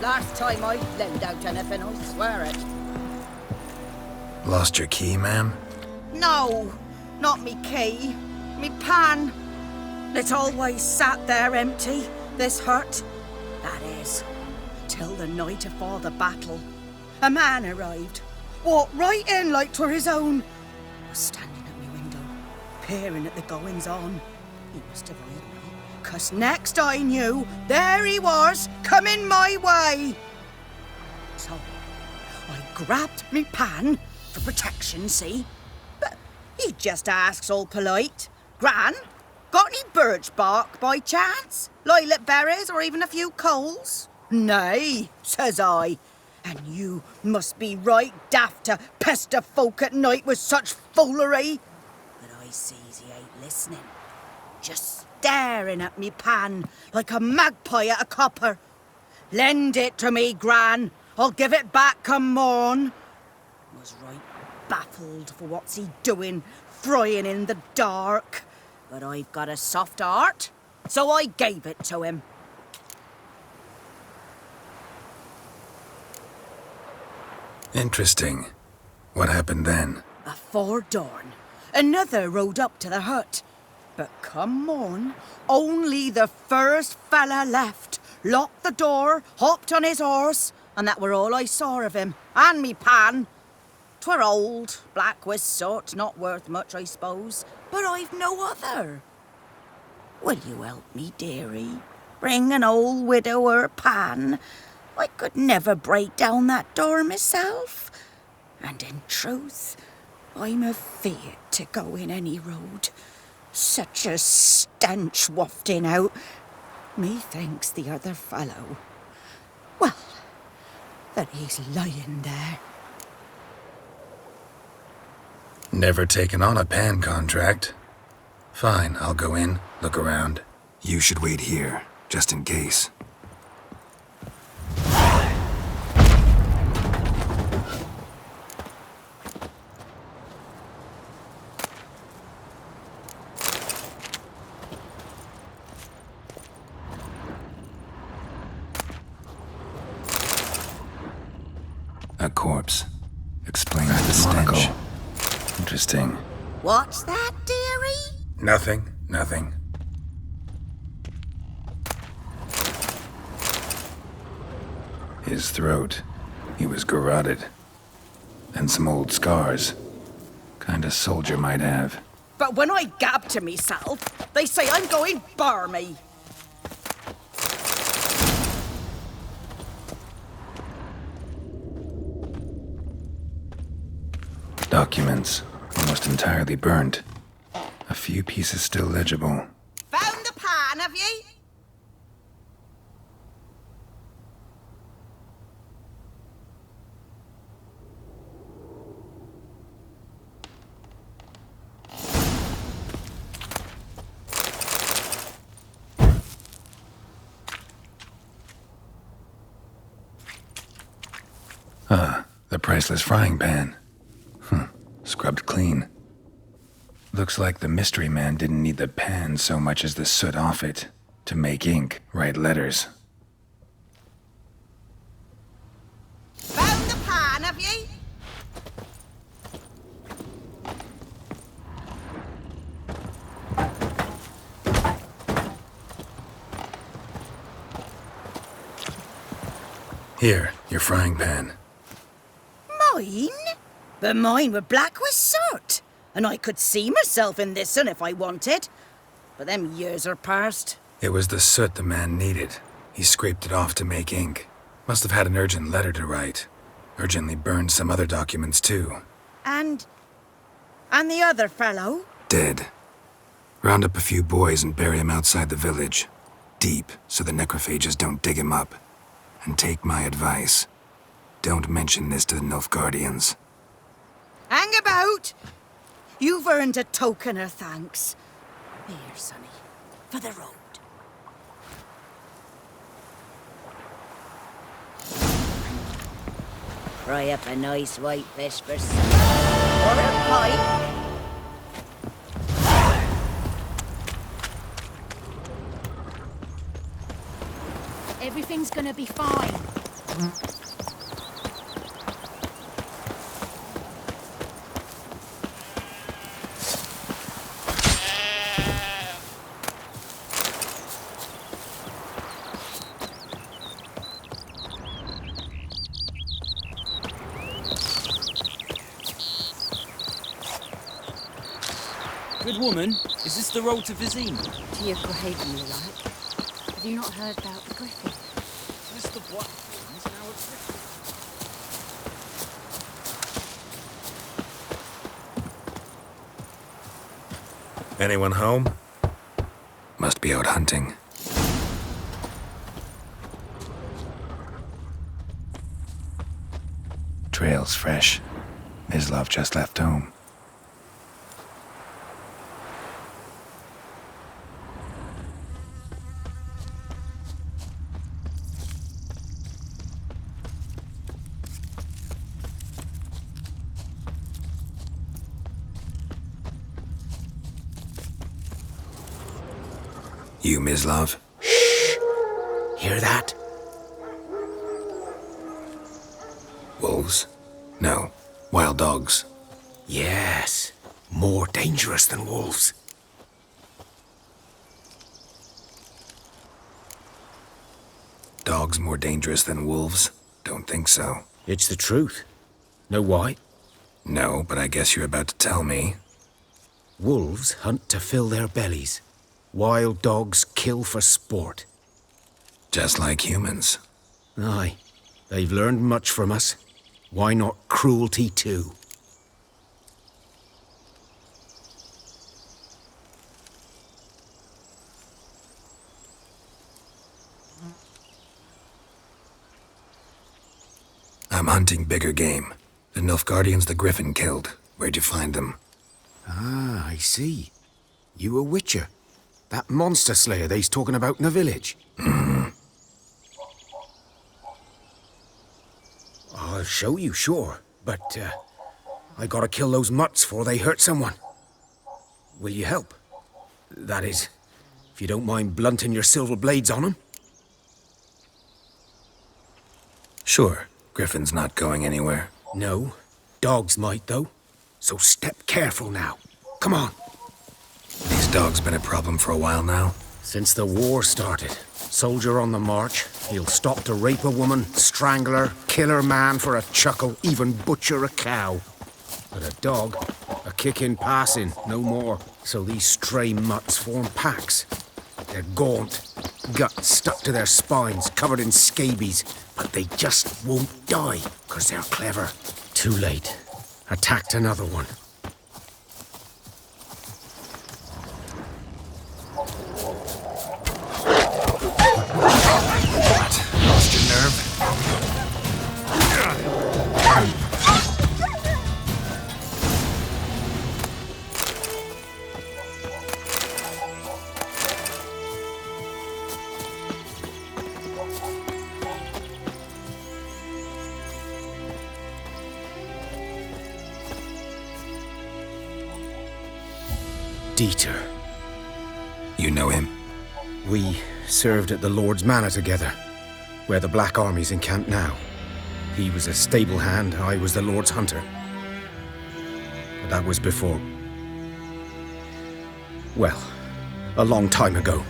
Last time I lent out anything, I swear it. Lost your key, ma'am? No, not me key. Me pan. It always sat there empty, this hut. That is, till the night afore the battle. A man arrived, walked right in like 'twere his own. Was standing at me window, peering at the goings-on. He must have heard me, 'cause next I knew, there he was, coming my way. So, I grabbed me pan, for protection, see? But he just asks all polite, Gran, got any birch bark by chance? Lilac berries or even a few coals? Nay, says I. And you must be right daft to pester folk at night with such foolery. But I sees he ain't listening. Just staring at me pan like a magpie at a copper. Lend it to me, Gran. I'll give it back come morn. Was right baffled for what's he doing, frying in the dark. But I've got a soft heart, so I gave it to him. Interesting. What happened then? Afore dawn, another rode up to the hut. But come morn, only the first fella left, locked the door, hopped on his horse, and that were all I saw of him, and me pan. 'Twere old, black with soot, not worth much, I suppose, but I've no other. Will you help me, dearie? Bring an old widower pan. I could never break down that door myself. And in truth, I'm afeard to go in any road. Such a stench wafting out. Methinks the other fellow, well, that he's lying there. Never taken on a pan contract. Fine, I'll go in, look around. You should wait here, just in case. A corpse. Explains the stench. Interesting. What's that, dearie? Nothing. His throat. He was garroted. And some old scars. Kinda soldier might have. But when I gab to myself, they say I'm going barmy. Documents. Almost entirely burnt. A few pieces still legible. Found the pan, have ye? The priceless frying pan. Scrubbed clean. Looks like the mystery man didn't need the pan so much as the soot off it to make ink, write letters. Found the pan, have ye? Here, your frying pan. Mine? But mine were black with soot, and I could see myself in this one if I wanted. But them years are past. It was the soot the man needed. He scraped it off to make ink. Must have had an urgent letter to write. Urgently burned some other documents too. And the other fellow? Dead. Round up a few boys and bury him outside the village. Deep, so the necrophages don't dig him up. And take my advice. Don't mention this to the Nilfgaardians. Hang about! You've earned a token of thanks. Here, sonny, for the road. Fry up a nice white fish for supper. Or a pie. Everything's gonna be fine. Good woman, is this the road to Vizine? To your Haven, all right. Have you not heard about the Griffin? Mr. Blackthorn is now a Griffin. Anyone home? Must be out hunting. Trail's fresh. Mislav just left home. You, Mislav? Hear that? Wolves? No. Wild dogs. Yes. More dangerous than wolves. Dogs more dangerous than wolves? Don't think so. It's the truth. Know why? No, but I guess you're about to tell me. Wolves hunt to fill their bellies. Wild dogs kill for sport. Just like humans. Aye. They've learned much from us. Why not cruelty too? I'm hunting bigger game. The Nilfgaardians the Griffin killed. Where'd you find them? Ah, I see. You a witcher. That monster slayer they's talking about in the village. I'll show you, sure. But, I gotta kill those mutts before they hurt someone. Will you help? That is, if you don't mind blunting your silver blades on them. Sure. Griffin's not going anywhere. No. Dogs might, though. So step careful now. Come on. These dogs been a problem for a while now? Since the war started. Soldier on the march. He'll stop to rape a woman, strangle her, kill her man for a chuckle, even butcher a cow. But a dog, a kick in passing, no more. So these stray mutts form packs. They're gaunt, guts stuck to their spines, covered in scabies. But they just won't die, 'cause they're clever. Too late. Attacked another one. Lost your nerve? Dieter. You know him? We served at the Lord's Manor together, where the Black Army's encamped now. He was a stable hand, I was the Lord's hunter. But that was before... well, a long time ago.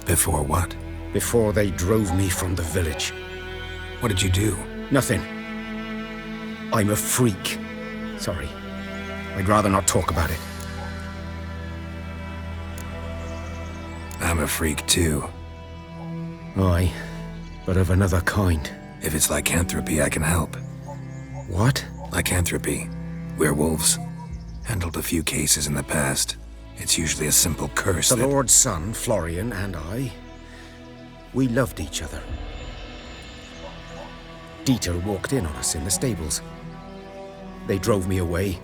Before what? Before they drove me from the village. What did you do? Nothing. I'm a freak. Sorry. I'd rather not talk about it. I'm a freak too. Aye, but of another kind. If it's lycanthropy, I can help. What? Lycanthropy. Werewolves. Handled a few cases in the past. It's usually a simple curse The that... Lord's son, Florian, and I, we loved each other. Dieter walked in on us in the stables. They drove me away.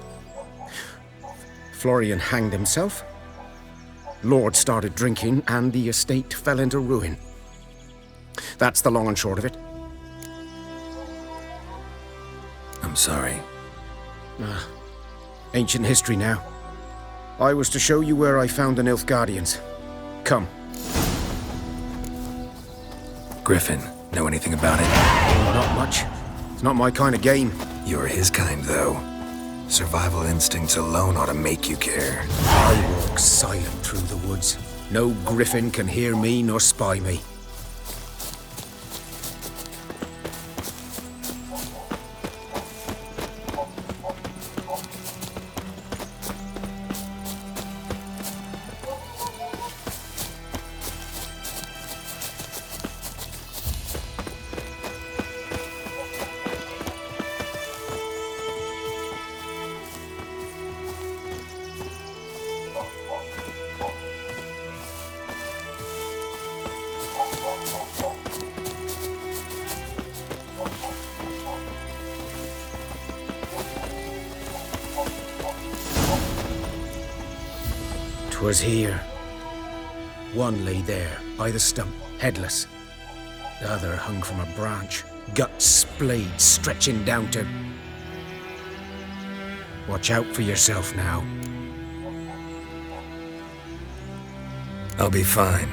Florian hanged himself. Lord started drinking, and the estate fell into ruin. That's the long and short of it. I'm sorry. Ancient history now. I was to show you where I found the Nilfgaardians. Come. Griffin. Know anything about it? Not much. It's not my kind of game. You're his kind, though. Survival instincts alone ought to make you care. I walk silent through the woods. No griffin can hear me nor spy me. Was here. One lay there, by the stump, headless. The other hung from a branch, guts splayed, stretching down to... Watch out for yourself now. I'll be fine.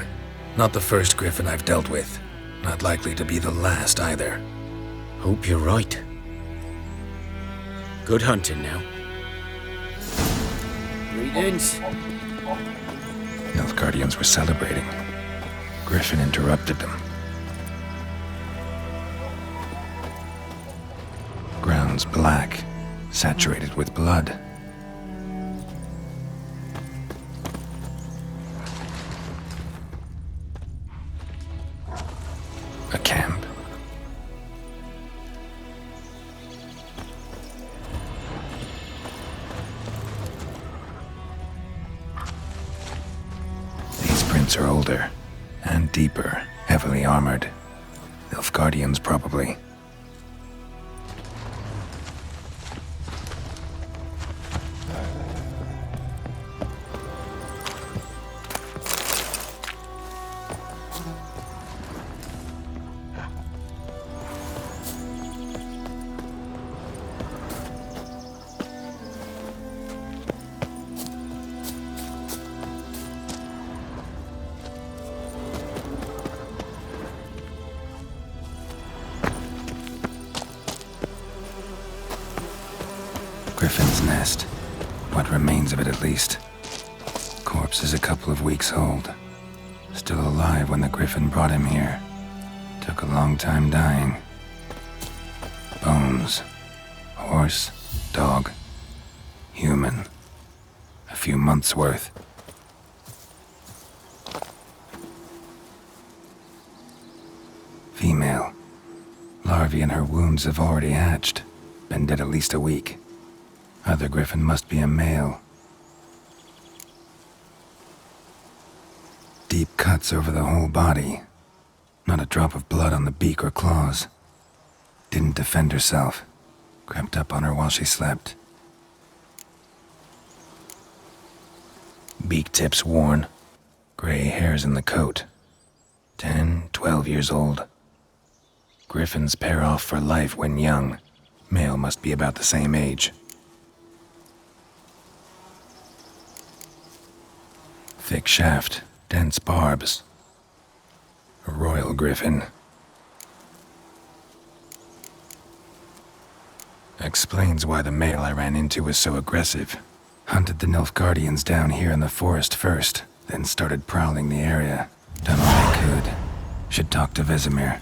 Not the first griffin I've dealt with. Not likely to be the last either. Hope you're right. Good hunting now. Greetings. Nilfgaardians were celebrating. Griffin interrupted them. Ground's black, saturated with blood. A camp. Are older and deeper, heavily armored. Nilfgaardians, probably. Griffin's nest. What remains of it, at least. Corpse is a couple of weeks old. Still alive when the Griffin brought him here. Took a long time dying. Bones. Horse. Dog. Human. A few months' worth. Female. Larvae in her wounds have already hatched. Been dead at least a week. Other griffin must be a male. Deep cuts over the whole body. Not a drop of blood on the beak or claws. Didn't defend herself. Crept up on her while she slept. Beak tips worn. Gray hairs in the coat. 10, 12 years old. Griffins pair off for life when young. Male must be about the same age. Thick shaft, dense barbs. A royal griffin. Explains why the male I ran into was so aggressive. Hunted the Nilfgaardians down here in the forest first, then started prowling the area. Done all I could. Should talk to Vesemir.